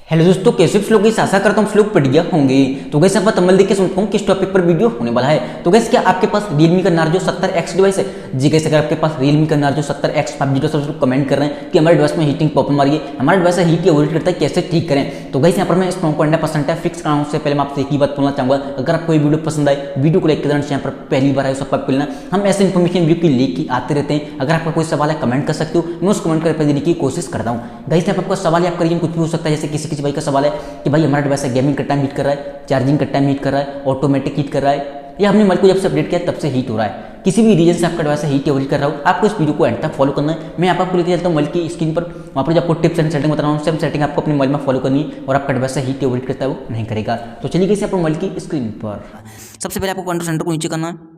Hello दोस्तों, कैसे आप लोग इस आशा करता हूँ लोग बढ़िया होंगे। तो गैस आप तमिल देख के सुनता हूँ किस टॉपिक पर वीडियो होने वाला है। तो गैस क्या आपके पास Realme का नार्जो 70X डिवाइस है? जी गैस अगर आपके पास Realme का नार्जो 70X 5G तो सब लोग कमेंट कर रहे हैं कि हमारे डिवाइस में हीटिंग प्रॉब्लम आ रही है, हमारा डिवाइस हीट या ओवरहीट करता है, कैसे ठीक करें। तो गैस यहाँ पर मैं इस फोन को 100% फिक्स कराऊँ उससे पहले मैं आपसे एक ही बात बोलना चाहूँगा, अगर आपको ये वीडियो पसंद आए वीडियो को लाइक कर देना, यहाँ पर पहली बार आए सबको मिलना, हम ऐसे इन्फॉर्मेशन वीडियो की लेके आते रहते हैं। अगर आपका कोई सवाल है कमेंट कर सकते हो, मैं उस कमेंट का रिप्लाई देने की कोशिश करता हूँ। गैस यहाँ पर आपका सवाल है, आप करिए कुछ भी हो सकता है, जैसे किसी भाई का सवाल है कि भाई हमारा डिवाइस गेमिंग का टाइम हीट कर रहा है, चार्जिंग का टाइम हीट कर रहा है, ऑटोमेटिक हीट कर रहा है, या हमने मल को जब से अपडेट किया तब से हीट हो रहा है, किसी भी रीजन से आपका डिवाइस हीट या ओवरहीट कर रहा हो, आपको इस वीडियो को एंड तक फॉलो करना है। मैं आपको लेके चलता हूँ मल की स्क्रीन पर, वहाँ पर जो आपको टिप्स एंड सेटिंग बता रहा हूँ, सेम सेटिंग आपको अपने मोबाइल में फॉलो करनी है और आपका डिवाइस हीट या ओवरहीट करता है वो नहीं करेगा। तो चलिए कैसे आपको मल की स्क्रीन पर सबसे पहले आपको कंट्रोल सेंटर को नीचे करना है।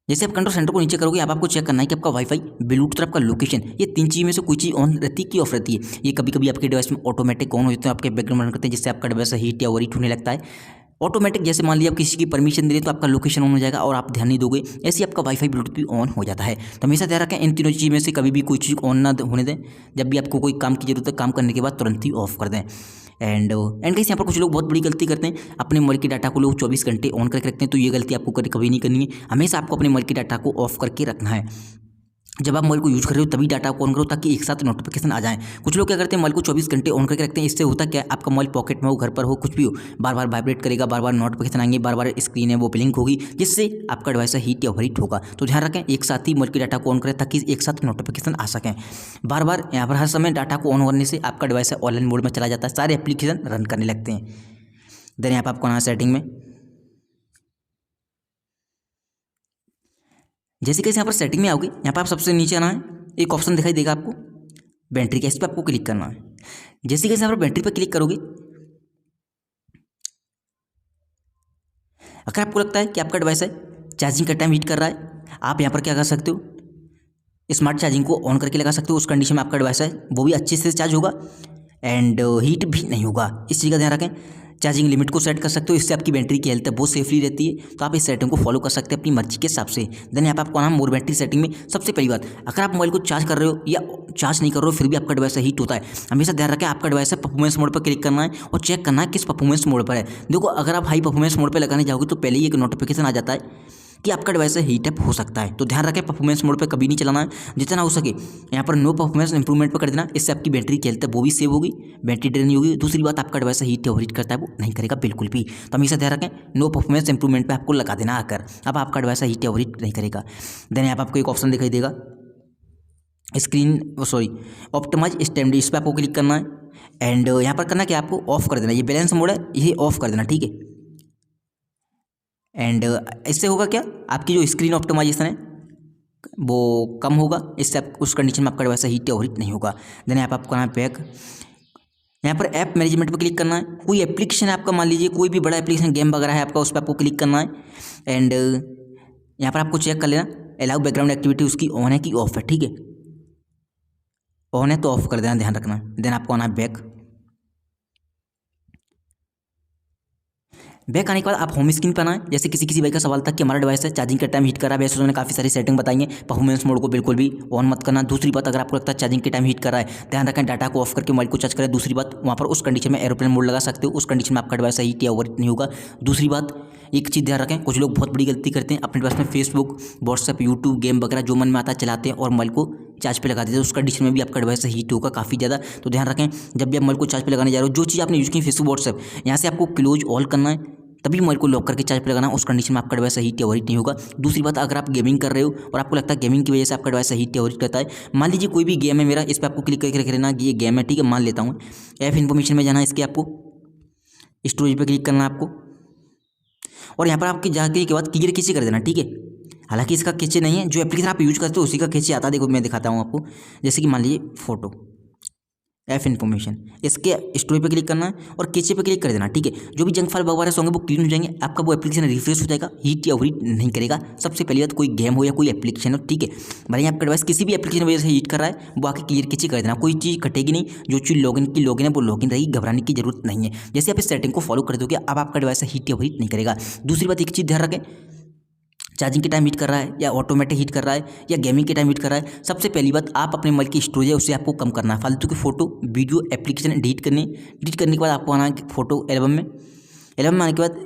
जैसे आप कंट्रोल सेंटर को नीचे करोगे, अब आपको चेक करना है कि आपका वाईफाई, ब्लूटूथ और आपका लोकेशन, ये तीन चीज़ में से कोई चीज़ ऑन रहती है कि ऑफ रहती है। ये कभी कभी आपके डिवाइस में ऑटोमेटिक ऑन होते हैं, आपके बैकग्राउंड रन करते हैं, जिससे आपका डिवाइस हीट या ओवरहीट होने लगता है। ऑटोमेटिक जैसे मान लिया आप किसी की परमिशन दे रहे तो आपका लोकेशन ऑन हो जाएगा और आप ध्यान नहीं दोगे, ऐसे आपका वाईफाई ब्लूटूथ भी ऑन हो जाता है। तो हमेशा ध्यान रखें इन तीनों चीज़ में से कभी भी कोई चीज़ ऑन ना होने दें। जब भी आपको कोई काम की जरूरत है, काम करने के बाद तुरंत ही ऑफ कर दें। एंड गाइस यहाँ पर कुछ लोग बहुत बड़ी गलती करते हैं, अपने मोबाइल के डाटा को लोग 24 घंटे ऑन करके रखते हैं। तो ये गलती आपको कभी नहीं करनी है, हमेशा आपको अपने मोबाइल के डाटा को ऑफ करके रखना है। जब आप मोबाइल को यूज़ कर रहे हो तभी डाटा को ऑन करो, ताकि एक साथ नोटिफिकेशन आ जाए। कुछ लोग क्या करते हैं, मोबाइल को 24 घंटे ऑन करके रखते हैं। इससे होता क्या है, आपका मोबाइल पॉकेट में हो, घर पर हो, कुछ भी हो, बार बार वाइब्रेट करेगा, बार बार नोटिफिकेशन आएंगे, बार बार स्क्रीन है वो ब्लिंक होगी, जिससे आपका डिवाइस हीट या ओवरहीट होगा। तो ध्यान रखें एक साथ ही मोबाइल के डाटा को ऑन करें, ताकि एक साथ नोटिफिकेशन आ सकें। बार बार यहाँ पर हर समय डाटा को ऑन करने से आपका डिवाइस ऑनलाइन मोड में चला जाता है, सारे एप्लीकेशन रन करने लगते हैं। देन यहाँ पर आपको आना सेटिंग में, जैसे कैसे यहाँ पर सेटिंग में आओगे, यहाँ पर आप सबसे नीचे आना है, एक ऑप्शन दिखाई देगा आपको बैटरी का, इस पर आपको क्लिक करना है। जैसे कैसे यहाँ पर बैटरी पर क्लिक करोगे, अगर आपको लगता है कि आपका डिवाइस है चार्जिंग का टाइम हीट कर रहा है, आप यहाँ पर क्या कर सकते हो, स्मार्ट चार्जिंग को ऑन करके लगा सकते हो। उस कंडीशन में आपका डिवाइस है वो भी अच्छे से चार्ज होगा एंड हीट भी नहीं होगा। इस चीज़ का ध्यान रखें। चार्जिंग लिमिट को सेट कर सकते हो, इससे आपकी बैटरी की हेल्थ है बहुत सेफली रहती है। तो आप इस सेटिंग को फॉलो कर सकते हैं अपनी मर्जी के हिसाब से। देन यहाँ पर आपको आना मोर बैटरी सेटिंग में। सबसे पहली बात, अगर आप मोबाइल को चार्ज कर रहे हो या चार्ज नहीं कर रहे हो फिर भी आपका डिवाइस हीट होता है, हमेशा ध्यान रखें आपका डिवाइस परफॉर्मेंस मोड पर क्लिक करना है और चेक करना है किस परफॉर्मेंस मोड पर है। देखो अगर आप हाई परफॉर्मेंस मोड पर लगाने जाओगे तो पहले ही एक नोटिफिकेशन आ जाता है कि आपका डिवाइस हीट अप हो सकता है। तो ध्यान रखें परफॉर्मेंस मोड पे कभी नहीं चलाना है, जितना हो सके यहाँ पर नो परफॉर्मेंस इंप्रूवमेंट पर कर देना, इससे आपकी बैटरी की हेल्थ है वो भी सेव होगी, बैटरी ड्रेन नहीं होगी। दूसरी बात, आपका डिवाइस हीट या ओवरहीट करता है वो नहीं करेगा बिल्कुल भी। तो हमेशा ध्यान रखें नो परफॉर्मेंस इंप्रूवमेंट पर आपको लगा देना आकर, अब आपका डिवाइस हीट या ओवरहीट नहीं करेगा। देन यहाँ पर आपको एक ऑप्शन दिखाई देगा ऑप्टिमाइज स्टैंडर्ड, इस पर आपको क्लिक करना है एंड यहाँ पर करना क्या, आपको ऑफ कर देना। ये बैलेंस मोड है, ये ऑफ कर देना, ठीक है। एंड इससे होगा क्या, आपकी जो स्क्रीन ऑप्टिमाइजेशन है वो कम होगा, इससे आप उस कंडीशन में आपका डिवाइस हीट या ओवरहीट नहीं होगा। देन यहाँ पर आपको करना है बैक, यहाँ पर ऐप मैनेजमेंट पर क्लिक करना है। कोई एप्लीकेशन है आपका, मान लीजिए कोई भी बड़ा एप्लीकेशन गेम वगैरह है आपका, उस पर आपको क्लिक करना है एंड यहाँ पर आपको चेक कर लेना अलाउ बैकग्राउंड एक्टिविटी उसकी ऑन है कि ऑफ है, ठीक है। ऑन है तो ऑफ कर देना, ध्यान रखना। देन आपको आना है बैक आने के बाद आप होम स्क्रीन पर आना है। जैसे किसी भाई का सवाल था कि हमारा डिवाइस है चार्जिंग का टाइम हीट कर रहा है, वैसे उन्होंने काफ़ी सारी सेटिंग बताई है। परफॉर्मेंस मोड को बिल्कुल भी ऑन मत करना। दूसरी बात, अगर आपको लगता है चार्जिंग के टाइम हीट कर रहा है, ध्यान रखें डाटा को ऑफ करके मोबाइल को चार्ज करें। दूसरी बात, वहाँ पर उस कंडीशन में एरोप्लेन मोड लगा सकते हो, उस कंडीशन में आपका डिवाइस हीट या ओवरहीट नहीं होगा। दूसरी बात, एक चीज़ ध्यान रखें, कुछ लोग बहुत बड़ी गलती करते हैं, अपने डिवाइस में फेसबुक, व्हाट्सएप, यूट्यूब, गेम वगैरह जो मन में आता है चलाते हैं और मोबाइल को चार्ज पे लगा देते हैं। उस कंडीशन में भी आपका डिवाइस हीट होगा काफ़ी ज़्यादा। तो ध्यान रखें जब भी आप मोबाइल को चार्ज पे लगाने जा रहे हो, जो चीज़ आपने यूज़ की फेसबुक, व्हाट्सएप, यहाँ से आपको क्लोज ऑल करना है, तभी मोबाइल को लॉक करके चार्ज पे लगाना। उस कंडीशन में आपका डिवाइस हीट या ओवरहीट नहीं होगा। दूसरी बात, अगर आप गेमिंग कर रहे हो और आपको लगता है गेमिंग की वजह से आपका डिवाइस हीट या ओवरहीट करता है, मान लीजिए कोई भी गेम है मेरा, इस पर आपको क्लिक करके रख लेना कि ये गेम है, ठीक है, मान लेता हूँ। ऐप इन्फॉर्मेशन में जाना है, इसके आपको स्टोरेज पर क्लिक करना है आपको, और यहाँ पर आपके जाके के बाद क्लियर कैचे कर देना, ठीक है। हालांकि इसका कैचे नहीं है, जो एप्लीकेशन आप यूज करते हो उसी का कैचे आता है। देखो मैं दिखाता हूँ आपको, जैसे कि मान लीजिए फोटो, ऐप इन्फॉर्मेशन, इसके स्टोरी पे क्लिक करना है और कैचे पे क्लिक कर देना, ठीक है। जो भी जंक फाइल वगैरह होंगे वो क्लीन हो जाएंगे, आपका वो एप्लीकेशन रिफ्रेश हो जाएगा, हीट या ओवरहीट नहीं करेगा। सबसे पहली बात, कोई गेम हो या कोई एप्लीकेशन हो, ठीक है, भले आपका डिवाइस किसी भी एप्लीकेशन वजह से हीट कर रहा है, वो आके क्लियर कैचे कर देना, कोई चीज़ कटेगी नहीं। जो चीज़ लॉगिन की लॉगिन है वो लॉगिन रहेगी, घबराने की जरूरत नहीं है। जैसे आप इस सेटिंग को फॉलो कर दोगे, अब आपका डिवाइस हीट या ओवरहीट नहीं करेगा। दूसरी बात, एक चीज़ ध्यान रखें, चार्जिंग के टाइम हीट कर रहा है या ऑटोमेटिक हीट कर रहा है या गेमिंग के टाइम हीट कर रहा है। सबसे पहली बात, आप अपने मोबाइल की स्टोरेज है उसे आपको कम करना है। फालतू की फोटो वीडियो एप्लीकेशन डिलीट करने के बाद आपको आना है फोटो एल्बम में। एल्बम में आने के बाद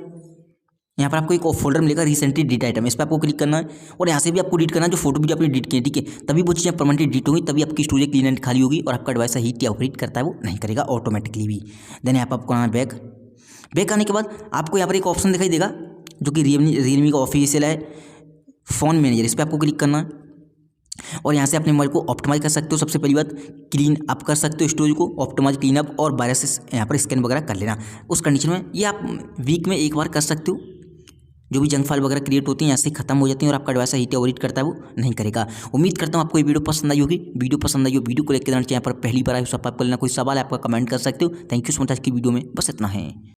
यहाँ पर आपको एक फोल्डर मिलेगा रिसेंटली डिलीट आइटम, इस पर आपको क्लिक करना है और यहाँ से भी आपको डिलीट करना है जो फोटो वीडियो आपने डिलीट किए, ठीक है। तभी वो चीज़ें परमानेंटली डिलीट होंगी, तभी आपकी स्टोरेज क्लीन एंड खाली होगी और आपका डिवाइस हीट या ऑपरेट करता है वो नहीं करेगा ऑटोमेटिकली भी। देन यहाँ पर आपको आना है बैक आने के बाद आपको यहाँ पर एक ऑप्शन दिखाई देगा जो कि रियलमी का ऑफिशियल है फ़ोन मैनेजर, इस पर आपको क्लिक करना है और यहाँ से अपने मोबाइल को ऑप्टिमाइज कर सकते हो। सबसे पहली बात, क्लीन अप कर सकते हो स्टोरेज को, ऑप्टिमाइज क्लीन अप और वायरस यहाँ पर स्कैन वगैरह कर लेना। उस कंडीशन में ये आप वीक में एक बार कर सकते हो। जो भी जंक फाइल वगैरह क्रिएट होती हैं यहाँ से खत्म हो जाती हैं और आपका डिवाइस हीट ओवरहीट करता है वो नहीं करेगा। उम्मीद करता हूँ आपको ये वीडियो पसंद आई होगी। वीडियो पसंद आई हो, वीडियो को लेकर यहाँ पर पहली बार आए, सब आपको लेना कोई सवाल है आपका कमेंट कर सकते हो। Thank you so much. आज की वीडियो में बस इतना है।